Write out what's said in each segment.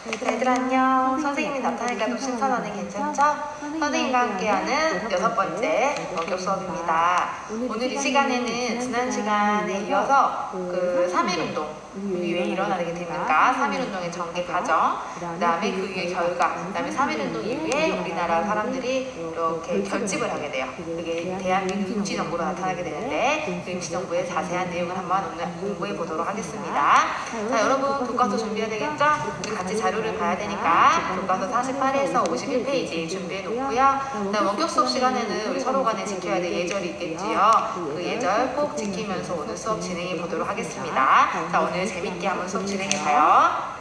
얘들아 안녕. 선생님이 나타나니까 좀 신선하네. 괜찮죠? 선생님과 함께하는 6번째 원격 수업입니다. 오늘 이 시간에는 지난 시간에 이어서 그 3.1운동 왜 일어나게 됩니까? 3.1운동의 전개 과정, 그 다음에 그 이후의 결과, 그 다음에 3.1운동 이후에 우리나라 사람들이 이렇게 결집을 하게 돼요. 그게 대한민국 임시정부로 나타나게 되는데 그 임시정부의 자세한 내용을 한번 오늘 공부해 보도록 하겠습니다. 자, 여러분 교과서 준비해야 되겠죠? 우리 같이 자료를 봐야 되니까 교과서 48에서 51페이지 준비해 놓고요. 원격 수업 시간에는 우리 서로 간에 지켜야 될 예절이 있겠지요. 그 예절 꼭 지키면서 오늘 수업 진행해 보도록 하겠습니다. 자, 오늘 재밌게 한번 수업 진행해봐요.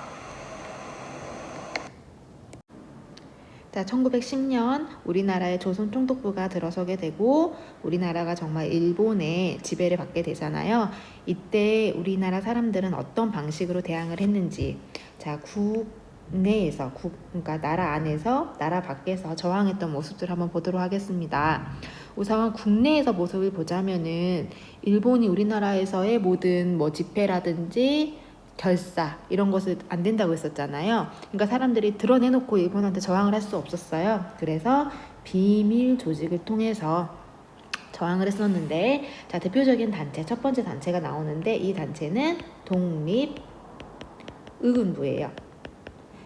자, 1910년 우리나라의 조선총독부가 들어서게 되고 우리나라가 정말 일본의 지배를 받게 되잖아요. 이때 우리나라 사람들은 어떤 방식으로 대항을 했는지, 자, 국내에서, 그러니까 나라 안에서, 나라 밖에서 저항했던 모습들 한번 보도록 하겠습니다. 우선 국내에서 모습을 보자면은 일본이 우리나라에서의 모든 집회라든지 결사 이런 것을 안 된다고 했었잖아요. 그러니까 사람들이 드러내놓고 일본한테 저항을 할 수 없었어요. 그래서 비밀 조직을 통해서 저항을 했었는데, 자, 대표적인 단체, 첫 번째 단체가 나오는데 이 단체는 독립의군부예요.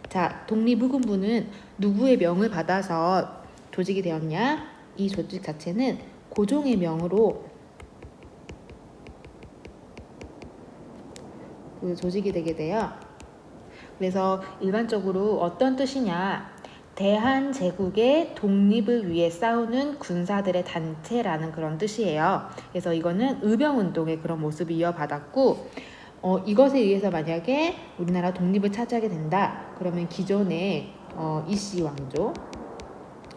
자, 독립의군부는 누구의 명을 받아서 조직이 되었냐? 이 조직 자체는 고종의 명으로 그 조직이 되게 돼요. 그래서 일반적으로 어떤 뜻이냐, 대한제국의 독립을 위해 싸우는 군사들의 단체라는 그런 뜻이에요. 그래서 이거는 의병운동의 그런 모습을 이어받았고, 이것에 의해서 만약에 우리나라 독립을 차지하게 된다, 그러면 기존의 이씨 왕조,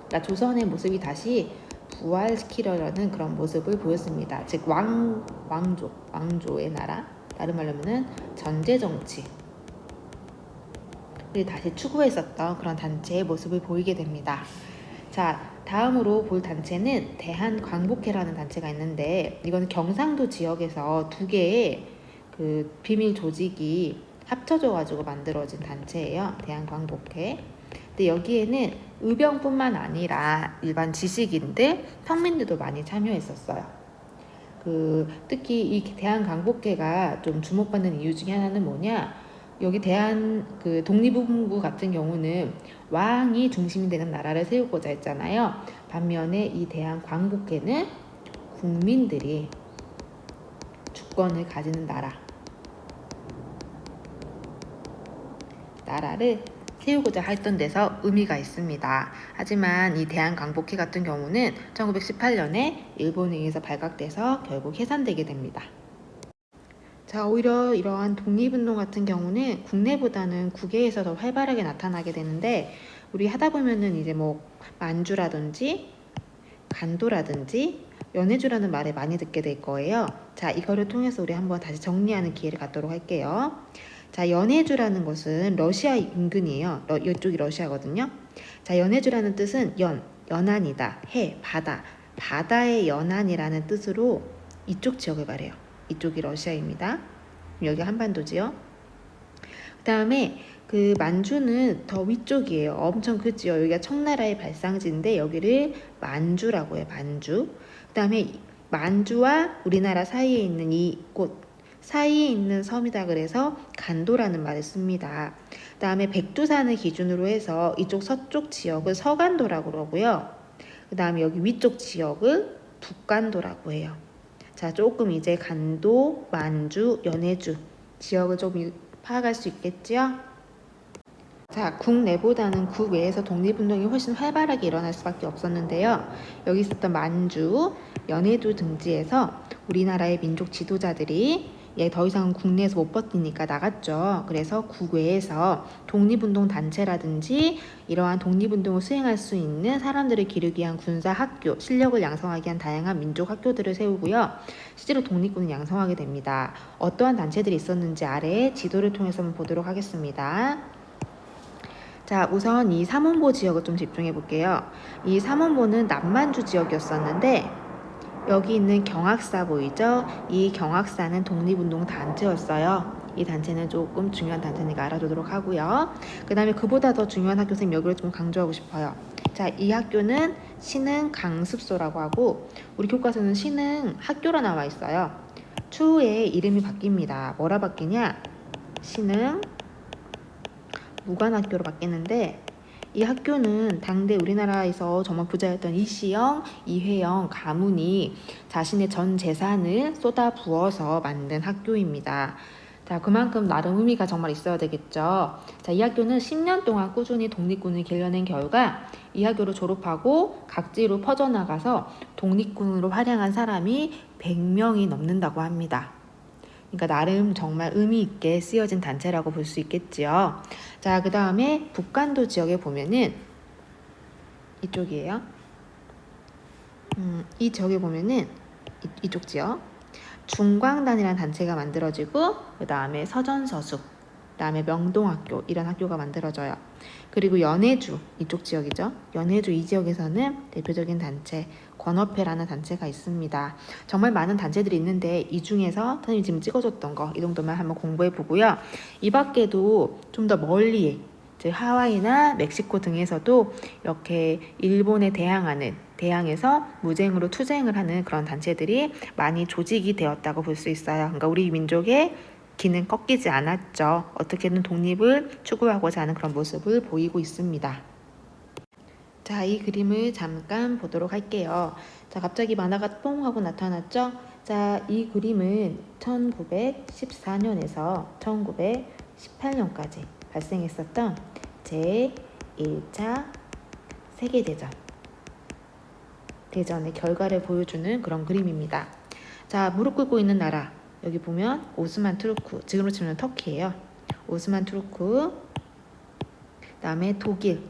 그러니까 조선의 모습이 다시 부활시키려는 그런 모습을 보였습니다. 즉 왕조의 나라, 다른 말로 하면은 전제정치 를 다시 추구했었던 그런 단체의 모습을 보이게 됩니다. 자, 다음으로 볼 단체는 대한광복회라는 단체가 있는데, 이거는 경상도 지역에서 두 개의 그 비밀 조직이 합쳐져 가지고 만들어진 단체예요. 대한광복회. 근데 여기에는 의병뿐만 아니라 일반 지식인들, 평민들도 많이 참여했었어요. 특히 이 대한광복회가 좀 주목받는 이유 중에 하나는 뭐냐? 여기 독립의군부 같은 경우는 왕이 중심이 되는 나라를 세우고자 했잖아요. 반면에 이 대한광복회는 국민들이 주권을 가지는 나라를 세우고자 했던 데서 의미가 있습니다. 하지만 이 대한광복회 같은 경우는 1918년에 일본에 의해서 발각돼서 결국 해산되게 됩니다. 자, 오히려 이러한 독립운동 같은 경우는 국내보다는 국외에서 더 활발하게 나타나게 되는데, 우리 하다 보면은 이제 만주라든지 간도라든지 연해주라는 말을 많이 듣게 될 거예요. 자, 이거를 통해서 우리 한번 다시 정리하는 기회를 갖도록 할게요. 자, 연해주라는 것은 러시아 인근이에요. 이쪽이 러시아거든요. 자, 연해주라는 뜻은 연안이다, 해, 바다의 연안이라는 뜻으로 이쪽 지역을 말해요. 이쪽이 러시아입니다. 여기 한반도지요. 그 다음에 그 만주는 더 위쪽이에요. 엄청 크지요. 여기가 청나라의 발상지인데 여기를 만주라고 해요. 만주. 그 다음에 만주와 우리나라 사이에 있는 이곳 사이에 있는 섬이다 그래서 간도라는 말을 씁니다. 그 다음에 백두산을 기준으로 해서 이쪽 서쪽 지역을 서간도라고 그러고요. 그 다음에 여기 위쪽 지역을 북간도라고 해요. 자, 조금 이제 간도, 만주, 연해주 지역을 좀 파악할 수 있겠죠? 자, 국내보다는 국외에서 독립운동이 훨씬 활발하게 일어날 수밖에 없었는데요. 여기 있었던 만주, 연해주 등지에서 우리나라의 민족 지도자들이 더 이상은 국내에서 못 버티니까 나갔죠. 그래서 국외에서 독립운동 단체라든지 이러한 독립운동을 수행할 수 있는 사람들을 기르기 위한 군사학교, 실력을 양성하기 위한 다양한 민족 학교들을 세우고요. 실제로 독립군을 양성하게 됩니다. 어떠한 단체들이 있었는지 아래에 지도를 통해서 한번 보도록 하겠습니다. 자, 우선 이 삼원보 지역을 좀 집중해 볼게요. 이 삼원보는 남만주 지역이었었는데 여기 있는 경학사 보이죠? 이 경학사는 독립운동 단체였어요. 이 단체는 조금 중요한 단체니까 알아두도록 하고요. 그 다음에 그보다 더 중요한 학교 선생님 여기를 좀 강조하고 싶어요. 자, 이 학교는 신흥 강습소라고 하고 우리 교과서는 신흥 학교로 나와 있어요. 추후에 이름이 바뀝니다. 뭐라 바뀌냐? 신흥 무관학교로 바뀌는데 이 학교는 당대 우리나라에서 정말 부자였던 이시영, 이회영 가문이 자신의 전 재산을 쏟아 부어서 만든 학교입니다. 자, 그만큼 나름 의미가 정말 있어야 되겠죠. 자, 이 학교는 10년 동안 꾸준히 독립군을 길러낸 결과 이 학교를 졸업하고 각지로 퍼져나가서 독립군으로 활약한 사람이 100명이 넘는다고 합니다. 그러니까 나름 정말 의미 있게 쓰여진 단체라고 볼 수 있겠지요. 자, 그 다음에 북간도 지역에 보면은 이쪽이에요. 이 지역에 보면은 이쪽 지역 중광단이라는 단체가 만들어지고 그 다음에 서전서숙, 그 다음에 명동학교 이런 학교가 만들어져요. 그리고 연해주 이쪽 지역이죠. 연해주 이 지역에서는 대표적인 단체 권업회라는 단체가 있습니다. 정말 많은 단체들이 있는데 이 중에서 선생님이 지금 찍어줬던 거 이 정도만 한번 공부해 보고요. 이 밖에도 좀 더 멀리 즉 하와이나 멕시코 등에서도 이렇게 일본에 대항해서 무쟁으로 투쟁을 하는 그런 단체들이 많이 조직이 되었다고 볼 수 있어요. 그러니까 우리 민족의 기는 꺾이지 않았죠. 어떻게든 독립을 추구하고자 하는 그런 모습을 보이고 있습니다. 자, 이 그림을 잠깐 보도록 할게요. 자, 갑자기 만화가 뽕 하고 나타났죠? 자, 이 그림은 1914년에서 1918년까지 발생했었던 제1차 세계대전의 결과를 보여주는 그런 그림입니다. 자, 무릎 꿇고 있는 나라 여기 보면 오스만 투르크, 지금으로 치면 터키예요. 오스만 투르크, 그 다음에 독일,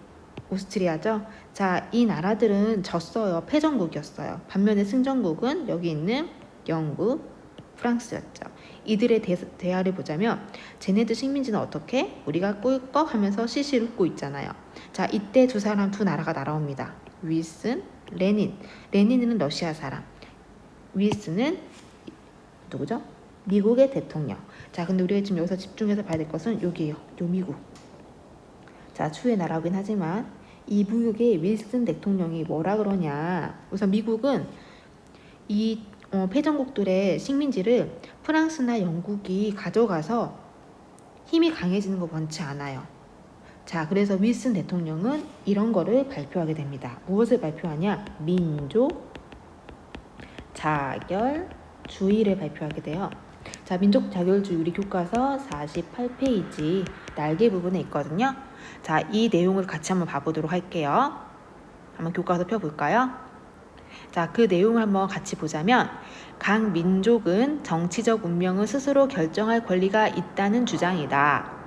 오스트리아죠. 자, 이 나라들은 졌어요. 패전국이었어요. 반면에 승전국은 여기 있는 영국, 프랑스였죠. 이들의 대화를 보자면 쟤네들 식민지는 어떻게? 우리가 꿀꺽 하면서 시실 웃고 있잖아요. 자, 이때 두 나라가 날아옵니다. 윌슨, 레닌. 레닌은 러시아 사람. 윌슨은 누구죠? 미국의 대통령. 자, 근데 우리가 지금 여기서 집중해서 봐야 될 것은 여기에요. 요 미국. 자, 추후에 날아오긴 하지만 이 미국의 윌슨 대통령이 뭐라 그러냐. 우선 미국은 이 패전국들의 식민지를 프랑스나 영국이 가져가서 힘이 강해지는 거 원치 않아요. 자, 그래서 윌슨 대통령은 이런 거를 발표하게 됩니다. 무엇을 발표하냐? 민족 자결주의를 발표하게 돼요. 자, 민족 자결주의 우리 교과서 48페이지 날개 부분에 있거든요. 자, 이 내용을 같이 한번 봐보도록 할게요. 한번 교과서 펴볼까요? 자, 그 내용을 한번 같이 보자면 각 민족은 정치적 운명을 스스로 결정할 권리가 있다는 주장이다.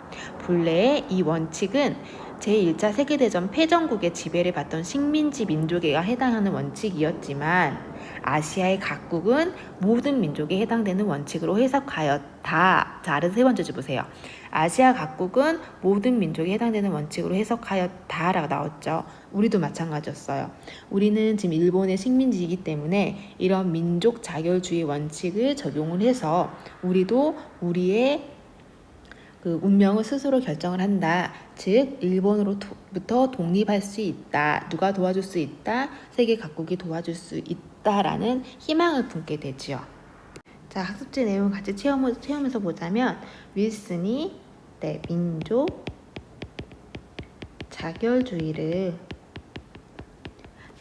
본래 이 원칙은 제1차 세계대전 패전국의 지배를 받던 식민지 민족에 해당하는 원칙이었지만 아시아의 각국은 모든 민족에 해당되는 원칙으로 해석하였다. 자, 아래서 세 번째 줄 보세요. 아시아 각국은 모든 민족에 해당되는 원칙으로 해석하였다라고 나왔죠. 우리도 마찬가지였어요. 우리는 지금 일본의 식민지이기 때문에 이런 민족 자결주의 원칙을 적용을 해서 우리도 우리의 그 운명을 스스로 결정을 한다. 즉 일본으로부터 독립할 수 있다. 누가 도와줄 수 있다. 세계 각국이 도와줄 수 있다라는 희망을 품게 되지요. 자, 학습지 내용 같이 체험해서 보자면 윌슨이 민족 자결주의를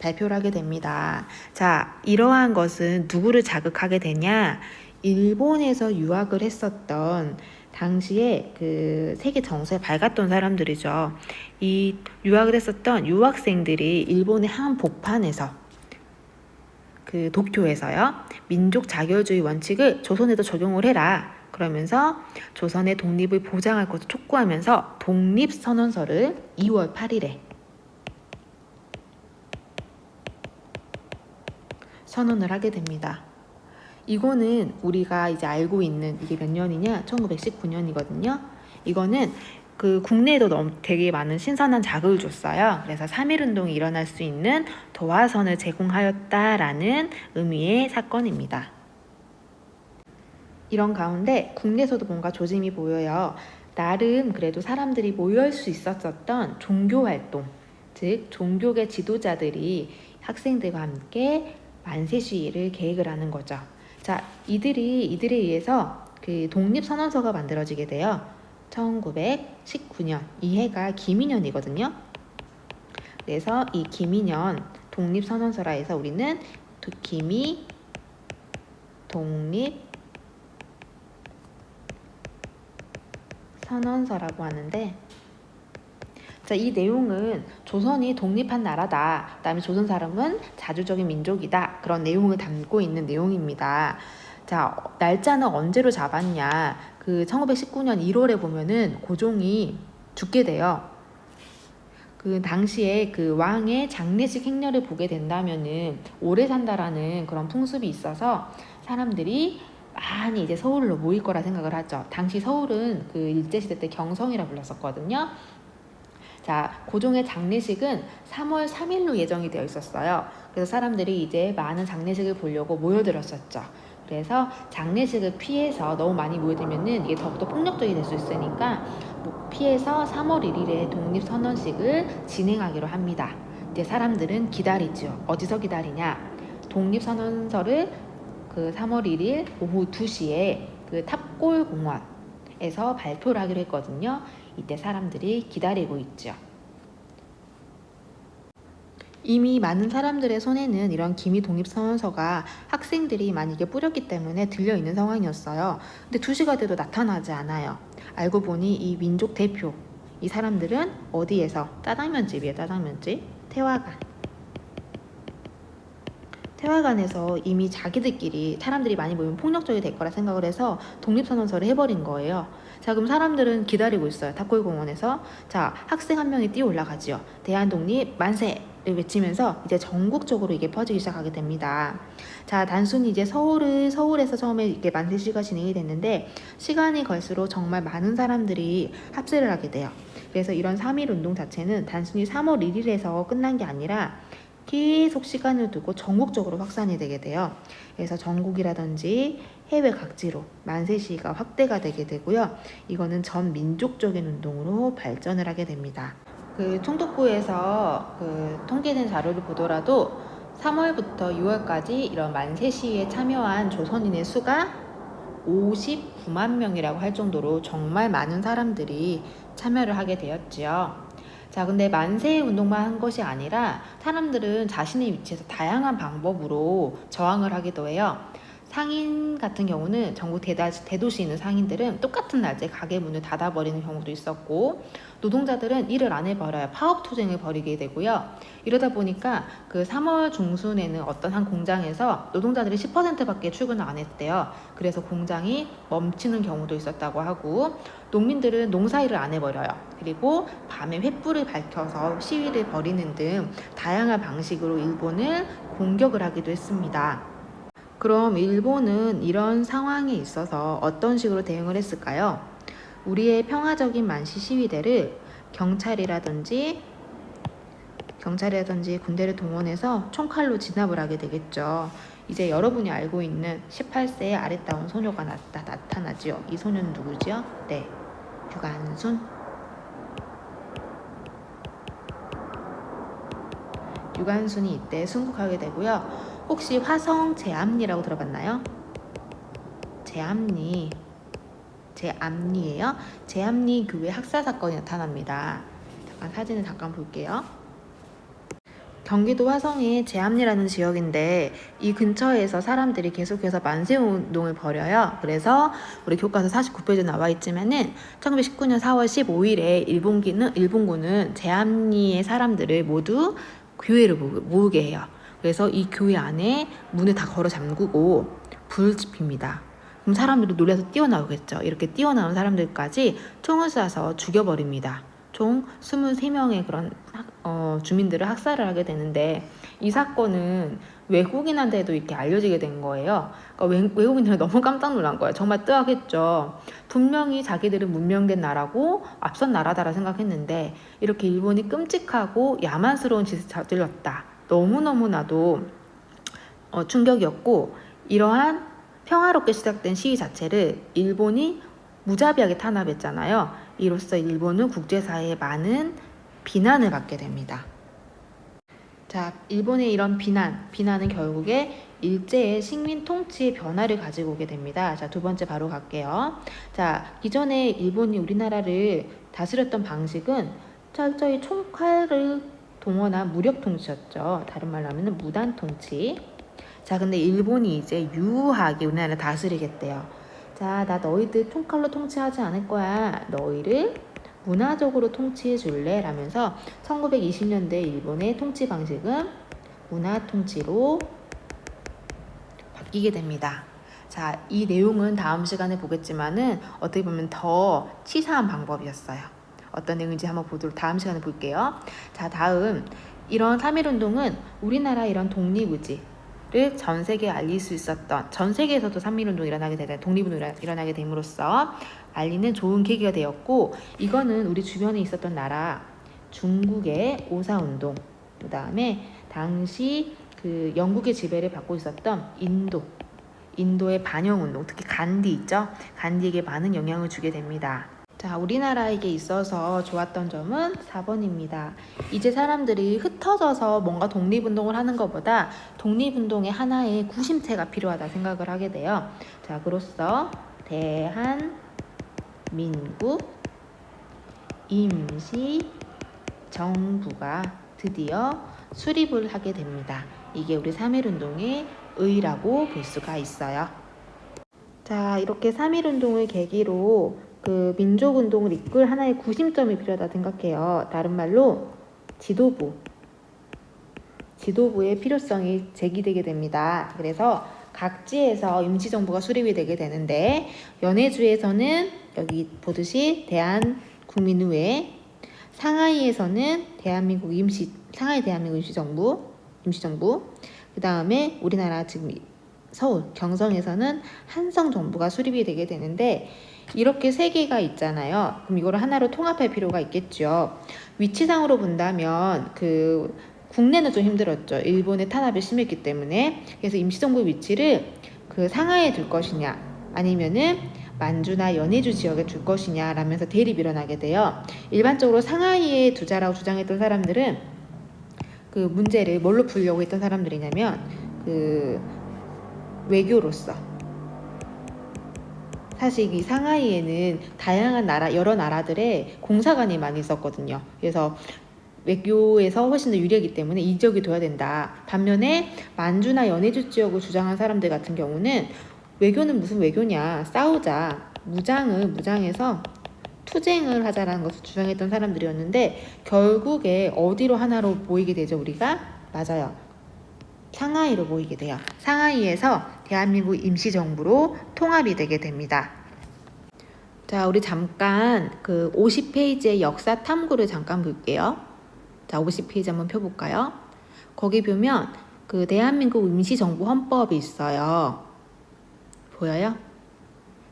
발표를 하게 됩니다. 자, 이러한 것은 누구를 자극하게 되냐? 일본에서 유학을 했었던 당시에 그 세계 정세에 밝았던 사람들이죠. 이 유학을 했었던 유학생들이 일본의 한복판에서 그 도쿄에서요. 민족 자결주의 원칙을 조선에도 적용을 해라. 그러면서 조선의 독립을 보장할 것을 촉구하면서 독립선언서를 2월 8일에 선언을 하게 됩니다. 이거는 우리가 이제 알고 있는 이게 몇 년이냐? 1919년이거든요. 이거는 그 국내에도 되게 많은 신선한 자극을 줬어요. 그래서 3.1운동이 일어날 수 있는 도화선을 제공하였다라는 의미의 사건입니다. 이런 가운데 국내에서도 뭔가 조짐이 보여요. 나름 그래도 사람들이 모일 수 있었던 종교 활동, 즉 종교계 지도자들이 학생들과 함께 만세 시위를 계획을 하는 거죠. 자, 이들에 의해서 그 독립선언서가 만들어지게 돼요. 1919년, 이 해가 기민년이거든요. 그래서 이 기민년 독립선언서라 해서 우리는 기미 독립선언서라고 하는데, 자, 이 내용은 조선이 독립한 나라다, 그다음에 조선 사람은 자주적인 민족이다, 그런 내용을 담고 있는 내용입니다. 자, 날짜는 언제로 잡았냐? 그 1919년 1월에 보면은 고종이 죽게 돼요. 그 당시에 그 왕의 장례식 행렬을 보게 된다면은 오래 산다라는 그런 풍습이 있어서 사람들이 많이 이제 서울로 모일 거라 생각을 하죠. 당시 서울은 그 일제시대 때 경성이라 불렀었거든요. 자, 고종의 장례식은 3월 3일로 예정이 되어 있었어요. 그래서 사람들이 이제 많은 장례식을 보려고 모여들었었죠. 그래서 장례식을 피해서 너무 많이 모여들면은 이게 더욱더 폭력적이 될 수 있으니까 피해서 3월 1일에 독립선언식을 진행하기로 합니다. 이제 사람들은 기다리죠. 어디서 기다리냐? 독립선언서를 그 3월 1일 오후 2시에 그 탑골공원에서 발표를 하기로 했거든요. 이때 사람들이 기다리고 있죠. 이미 많은 사람들의 손에는 이런 기미 독립선언서가 학생들이 많이 뿌렸기 때문에 들려 있는 상황이었어요. 근데 2시가 돼도 나타나지 않아요. 알고 보니 이 민족 대표, 이 사람들은 어디에서? 짜장면집이에요. 짜장면집. 태화관에서 이미 자기들끼리 사람들이 많이 모이면 폭력적이 될 거라 생각을 해서 독립선언서를 해버린 거예요. 자, 그럼 사람들은 기다리고 있어요. 탑골공원에서. 자, 학생 한 명이 뛰어 올라가지요. 대한독립 만세를 외치면서 이제 전국적으로 이게 퍼지기 시작하게 됩니다. 자, 단순히 이제 서울에서 처음에 이렇게 만세 시위가 진행이 됐는데 시간이 갈수록 정말 많은 사람들이 합세를 하게 돼요. 그래서 이런 3.1 운동 자체는 단순히 3월 1일에서 끝난 게 아니라 계속 시간을 두고 전국적으로 확산이 되게 돼요. 그래서 전국이라든지 해외 각지로 만세 시위가 확대가 되게 되고요. 이거는 전 민족적인 운동으로 발전을 하게 됩니다. 그 총독부에서 그 통계된 자료를 보더라도 3월부터 6월까지 이런 만세 시위에 참여한 조선인의 수가 59만 명이라고 할 정도로 정말 많은 사람들이 참여를 하게 되었지요. 자, 근데 만세 운동만 한 것이 아니라 사람들은 자신의 위치에서 다양한 방법으로 저항을 하기도 해요. 상인 같은 경우는 전국 대도시에 있는 상인들은 똑같은 날짜에 가게 문을 닫아버리는 경우도 있었고, 노동자들은 일을 안 해버려요. 파업 투쟁을 벌이게 되고요. 이러다 보니까 그 3월 중순에는 어떤 한 공장에서 노동자들이 10%밖에 출근을 안 했대요. 그래서 공장이 멈추는 경우도 있었다고 하고, 농민들은 농사일을 안 해버려요. 그리고 밤에 횃불을 밝혀서 시위를 벌이는 등 다양한 방식으로 일본을 공격을 하기도 했습니다. 그럼 일본은 이런 상황에 있어서 어떤 식으로 대응을 했을까요? 우리의 평화적인 만시 시위대를 경찰이라든지 군대를 동원해서 총칼로 진압을 하게 되겠죠. 이제 여러분이 알고 있는 18세의 아리따운 소녀가 나타나죠. 이 소녀는 누구죠? 네, 유관순. 유관순이 이때 순국하게 되고요. 혹시 화성 제암리라고 들어봤나요? 제암리예요. 제암리 교회 학살 사건이 나타납니다. 사진을 잠깐 볼게요. 경기도 화성의 제암리라는 지역인데 이 근처에서 사람들이 계속해서 만세 운동을 벌여요. 그래서 우리 교과서 49페이지에 나와 있지만은 1919년 4월 15일에 일본군은 제암리의 사람들을 모두 교회를 모으게 해요. 그래서 이 교회 안에 문을 다 걸어 잠그고 불을 지핍니다. 그럼 사람들이 놀라서 뛰어나오겠죠. 이렇게 뛰어나온 사람들까지 총을 쏴서 죽여버립니다. 총 23명의 그런 주민들을 학살을 하게 되는데, 이 사건은 외국인한테도 이렇게 알려지게 된 거예요. 그러니까 외국인들은 너무 깜짝 놀란 거예요. 정말 뜨악했죠. 분명히 자기들은 문명된 나라고 앞선 나라다라 생각했는데 이렇게 일본이 끔찍하고 야만스러운 짓을 저질렀다. 너무너무나도 충격이었고, 이러한 평화롭게 시작된 시위 자체를 일본이 무자비하게 탄압했잖아요. 이로써 일본은 국제사회에 많은 비난을 받게 됩니다. 자, 일본의 이런 비난은 결국에 일제의 식민 통치의 변화를 가지고 오게 됩니다. 자, 두 번째 바로 갈게요. 자, 기존에 일본이 우리나라를 다스렸던 방식은 철저히 총칼을 동원한 무력 통치였죠. 다른 말로 하면 무단 통치. 자, 근데 일본이 이제 유하게 우리나라를 다스리겠대요. 자, 나 너희들 총칼로 통치하지 않을 거야. 너희를 문화적으로 통치해 줄래? 라면서 1920년대 일본의 통치 방식은 문화 통치로 바뀌게 됩니다. 자, 이 내용은 다음 시간에 보겠지만은 어떻게 보면 더 치사한 방법이었어요. 어떤 내용인지 한번 다음 시간에 볼게요. 자, 다음 이런 3.1운동은 우리나라 이런 독립의지를 전 세계에 알릴 수 있었던, 전 세계에서도 3.1운동이 일어나게 되다, 독립운동이 일어나게 됨으로써 알리는 좋은 계기가 되었고, 이거는 우리 주변에 있었던 나라, 중국의 5.4운동, 그 다음에 당시 그 영국의 지배를 받고 있었던 인도의 반영운동, 특히 간디 있죠? 간디에게 많은 영향을 주게 됩니다. 자, 우리나라에게 있어서 좋았던 점은 4번입니다. 이제 사람들이 흩어져서 뭔가 독립운동을 하는 것보다 독립운동의 하나의 구심체가 필요하다 생각을 하게 돼요. 자, 그로써 대한민국 임시정부가 드디어 수립을 하게 됩니다. 이게 우리 3.1운동의 의의라고 볼 수가 있어요. 자, 이렇게 3.1운동을 계기로 그 민족운동을 이끌 하나의 구심점이 필요하다 생각해요. 다른 말로 지도부의 필요성이 제기되게 됩니다. 그래서 각지에서 임시정부가 수립이 되게 되는데, 연해주에서는 여기 보듯이 대한국민의회, 상하이에서는 상하이 대한민국 임시정부, 그 다음에 우리나라 지금 서울, 경성에서는 한성정부가 수립이 되게 되는데, 이렇게 세 개가 있잖아요. 그럼 이거를 하나로 통합할 필요가 있겠죠. 위치상으로 본다면 국내는 좀 힘들었죠. 일본의 탄압이 심했기 때문에. 그래서 임시정부의 위치를 그 상하이에 둘 것이냐, 아니면은 만주나 연해주 지역에 둘 것이냐 라면서 대립이 일어나게 돼요. 일반적으로 상하이에 두자라고 주장했던 사람들은 그 문제를 뭘로 풀려고 했던 사람들이냐면 외교로서. 사실 이 상하이에는 다양한 여러 나라들의 공사관이 많이 있었거든요. 그래서 외교에서 훨씬 더 유리하기 때문에 이 지역이 둬야 된다. 반면에 만주나 연해주 지역을 주장한 사람들 같은 경우는 외교는 무슨 외교냐, 싸우자, 무장해서 투쟁을 하자라는 것을 주장했던 사람들이었는데, 결국에 어디로 하나로 모이게 되죠, 우리가? 맞아요. 상하이로 모이게 돼요. 상하이에서 대한민국 임시정부로 통합이 되게 됩니다. 자, 우리 잠깐 50페이지의 역사 탐구를 잠깐 볼게요. 자, 50페이지 한번 펴볼까요? 거기 보면 대한민국 임시정부 헌법이 있어요. 보여요?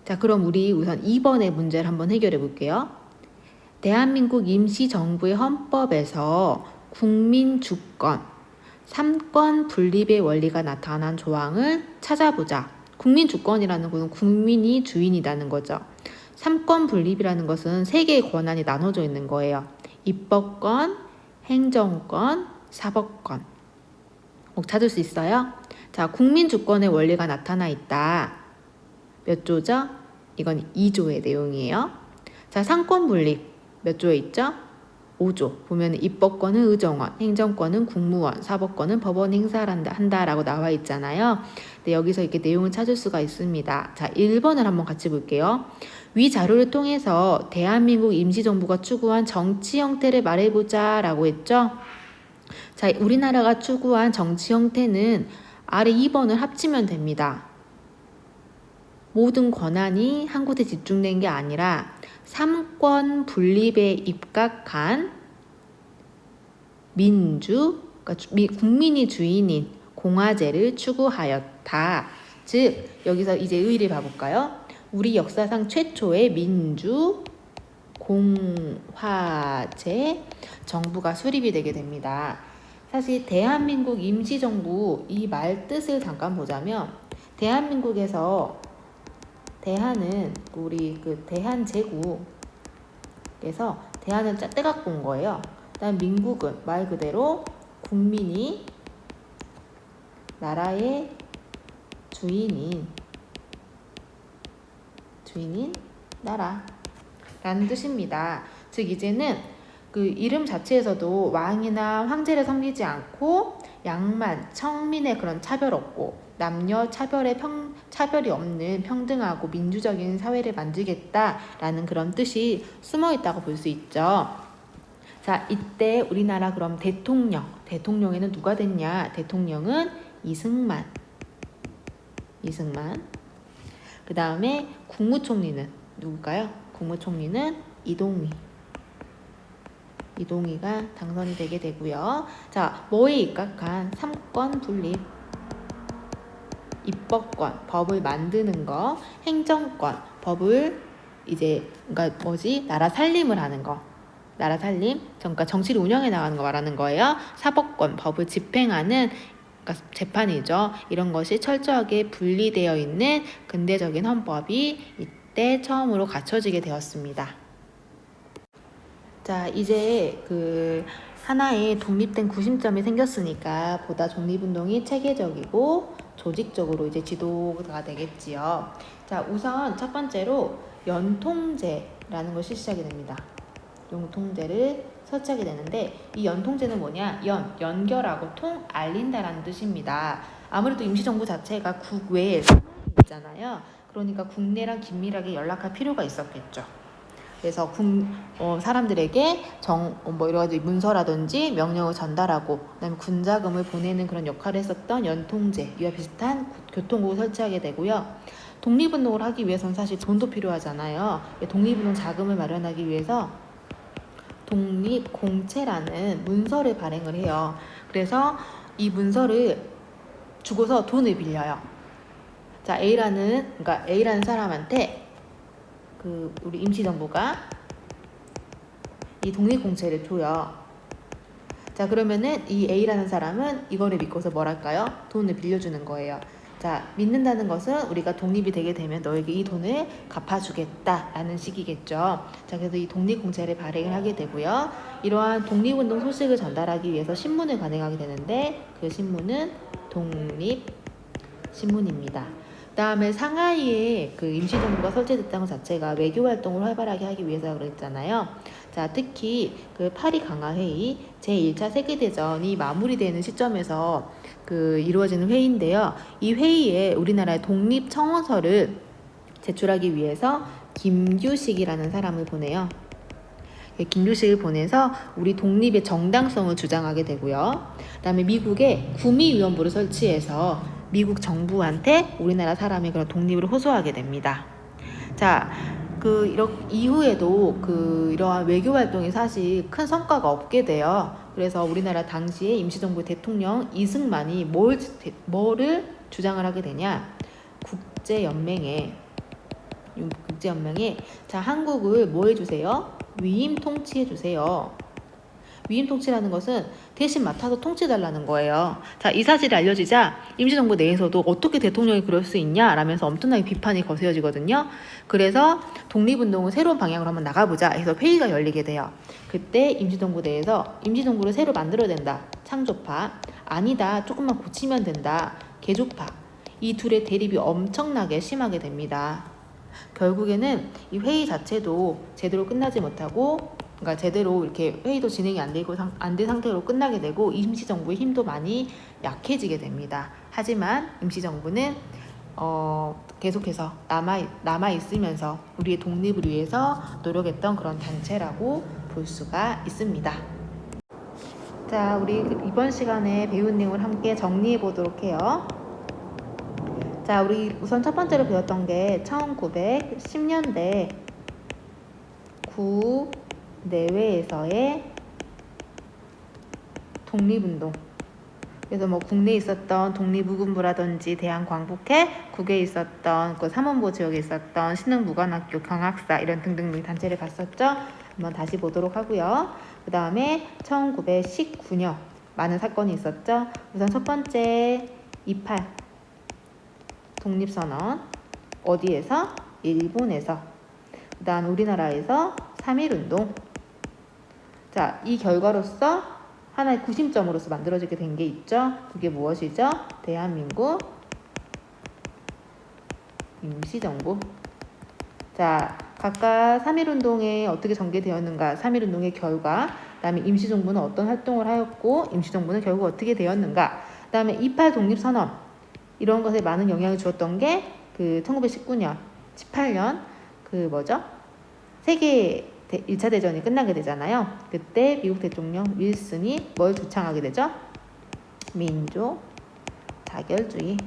자, 그럼 우리 우선 2번의 문제를 한번 해결해 볼게요. 대한민국 임시정부의 헌법에서 국민주권, 3권 분립의 원리가 나타난 조항을 찾아보자. 국민주권이라는 것은 국민이 주인이라는 거죠. 3권 분립이라는 것은 3개의 권한이 나눠져 있는 거예요. 입법권, 행정권, 사법권. 찾을 수 있어요? 자, 국민주권의 원리가 나타나 있다. 몇 조죠? 이건 2조의 내용이에요. 자, 3권 분립 몇 조에 있죠? 5조. 보면 입법권은 의정원, 행정권은 국무원, 사법권은 법원 행사를 한다라고 나와 있잖아요. 네, 여기서 이렇게 내용을 찾을 수가 있습니다. 자, 1번을 한번 같이 볼게요. 위 자료를 통해서 대한민국 임시정부가 추구한 정치 형태를 말해보자 라고 했죠. 자, 우리나라가 추구한 정치 형태는 아래 2번을 합치면 됩니다. 모든 권한이 한 곳에 집중된 게 아니라 3권 분립에 입각한 그러니까 국민이 주인인 공화제를 추구하였다. 즉, 여기서 이제 의의를 봐볼까요? 우리 역사상 최초의 민주 공화제 정부가 수립이 되게 됩니다. 사실 대한민국 임시정부 이 말 뜻을 잠깐 보자면, 대한민국에서 대한은 우리 그 대한제국에서 대한을 떼갖고 온 거예요. 그다음 민국은 말 그대로 국민이 나라의 주인인 나라라는 뜻입니다. 즉 이제는 그 이름 자체에서도 왕이나 황제를 섬기지 않고 양만, 청민의 그런 차별 없고 남녀 차별이 없는 평등하고 민주적인 사회를 만들겠다라는 그런 뜻이 숨어 있다고 볼 수 있죠. 자, 이때 우리나라 그럼 대통령에는 누가 됐냐? 대통령은 이승만. 그 다음에 국무총리는 누굴까요? 국무총리는 이동희가 당선이 되게 되고요. 자, 뭐에 입각한 삼권 분립, 입법권, 법을 만드는 거, 행정권, 법을 이제 그러니까 나라 살림을 하는 거. 나라 살림, 그러니까 정치를 운영해 나가는 거 말하는 거예요. 사법권, 법을 집행하는 그러니까 재판이죠. 이런 것이 철저하게 분리되어 있는 근대적인 헌법이 이때 처음으로 갖춰지게 되었습니다. 자, 이제 그 하나의 독립된 구심점이 생겼으니까 보다 독립운동이 체계적이고 조직적으로 이제 지도가 되겠지요. 자, 우선 첫 번째로 연통제라는 것이 시작이 됩니다. 연통제를 설치하게 되는데 이 연통제는 뭐냐? 연결하고 알린다라는 뜻입니다. 아무래도 임시정부 자체가 국외에 있잖아요. 그러니까 국내랑 긴밀하게 연락할 필요가 있었겠죠. 그래서 사람들에게 여러 가지 문서라든지 명령을 전달하고 그다음에 군자금을 보내는 그런 역할을 했었던 연통제 이와 비슷한 교통국을 설치하게 되고요. 독립운동을 하기 위해서는 사실 돈도 필요하잖아요. 독립운동 자금을 마련하기 위해서 독립공채라는 문서를 발행을 해요. 그래서 이 문서를 주고서 돈을 빌려요. 자, A라는 사람한테 우리 임시정부가 이 독립공채를 줘요. 자, 그러면은 이 A라는 사람은 이거를 믿고서 뭘 할까요? 돈을 빌려주는 거예요. 자, 믿는다는 것은 우리가 독립이 되게 되면 너에게 이 돈을 갚아주겠다라는 식이겠죠. 자, 그래서 이 독립공채를 발행을 하게 되고요. 이러한 독립운동 소식을 전달하기 위해서 신문을 발행하게 되는데 그 신문은 독립신문입니다. 그 다음에 상하이에 그 임시정부가 설치됐다는 것 자체가 외교활동을 활발하게 하기 위해서 그랬잖아요. 자, 특히 그 파리 강화회의 제1차 세계대전이 마무리되는 시점에서 이루어지는 회의인데요. 이 회의에 우리나라의 독립청원서를 제출하기 위해서 김규식이라는 사람을 보내요. 김규식을 보내서 우리 독립의 정당성을 주장하게 되고요. 그 다음에 미국에 구미위원부를 설치해서 미국 정부한테 우리나라 사람의 그런 독립을 호소하게 됩니다. 자, 이후에도 이러한 외교 활동이 사실 큰 성과가 없게 돼요. 그래서 우리나라 당시에 임시정부 대통령 이승만이 뭐를 주장을 하게 되냐? 국제연맹에 자, 한국을 뭐 해주세요? 위임 통치해주세요. 위임 통치라는 것은 대신 맡아서 통치해달라는 거예요. 자, 이 사실이 알려지자 임시정부 내에서도 어떻게 대통령이 그럴 수 있냐 라면서 엄청나게 비판이 거세어지거든요. 그래서 독립운동을 새로운 방향으로 한번 나가보자 해서 회의가 열리게 돼요. 그때 임시정부 내에서 임시정부를 새로 만들어야 된다. 창조파. 아니다. 조금만 고치면 된다. 개조파. 이 둘의 대립이 엄청나게 심하게 됩니다. 결국에는 이 회의 자체도 제대로 끝나지 못하고 그러니까 제대로 이렇게 회의도 진행이 안 된 상태로 끝나게 되고 임시정부의 힘도 많이 약해지게 됩니다. 하지만 임시정부는 계속해서 남아 있으면서 우리의 독립을 위해서 노력했던 그런 단체라고 볼 수가 있습니다. 자, 우리 이번 시간에 배운 내용을 함께 정리해 보도록 해요. 자, 우리 우선 첫 번째로 배웠던 게 1910년대 내외에서의 독립운동. 그래서 국내에 있었던 독립무군부라든지 대한광복회, 국외에 있었던 삼원보 지역에 있었던 신흥무관학교, 경학사 이런 등등 단체를 봤었죠. 한번 다시 보도록 하고요. 그 다음에 1919년 많은 사건이 있었죠. 우선 첫 번째 28 독립선언. 어디에서? 일본에서. 그 다음 우리나라에서 3.1운동. 자, 이 결과로서 하나의 구심점으로서 만들어지게 된 게 있죠. 그게 무엇이죠? 대한민국 임시정부. 자, 각각 3.1운동에 어떻게 전개되었는가, 3.1운동의 결과, 그 다음에 임시정부는 어떤 활동을 하였고, 임시정부는 결국 어떻게 되었는가, 그 다음에 28 독립선언, 이런 것에 많은 영향을 주었던 게 그 1919년, 18년, 그 뭐죠? 세계 1차 대전이 끝나게 되잖아요. 그때 미국 대통령 윌슨이 뭘 주창하게 되죠? 민족 자결주의.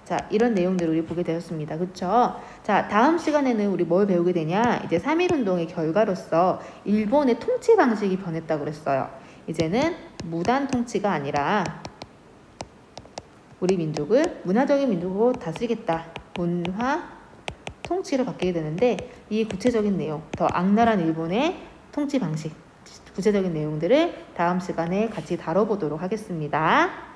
자, 이런 내용들을 우리 보게 되었습니다. 그쵸? 자, 다음 시간에는 우리 뭘 배우게 되냐? 이제 3.1운동의 결과로서 일본의 통치 방식이 변했다고 그랬어요. 이제는 무단 통치가 아니라 우리 민족을 문화적인 민족으로 다스리겠다. 문화 통치를 바뀌게 되는데, 이 구체적인 내용, 더 악랄한 일본의 통치 방식, 구체적인 내용들을 다음 시간에 같이 다뤄보도록 하겠습니다.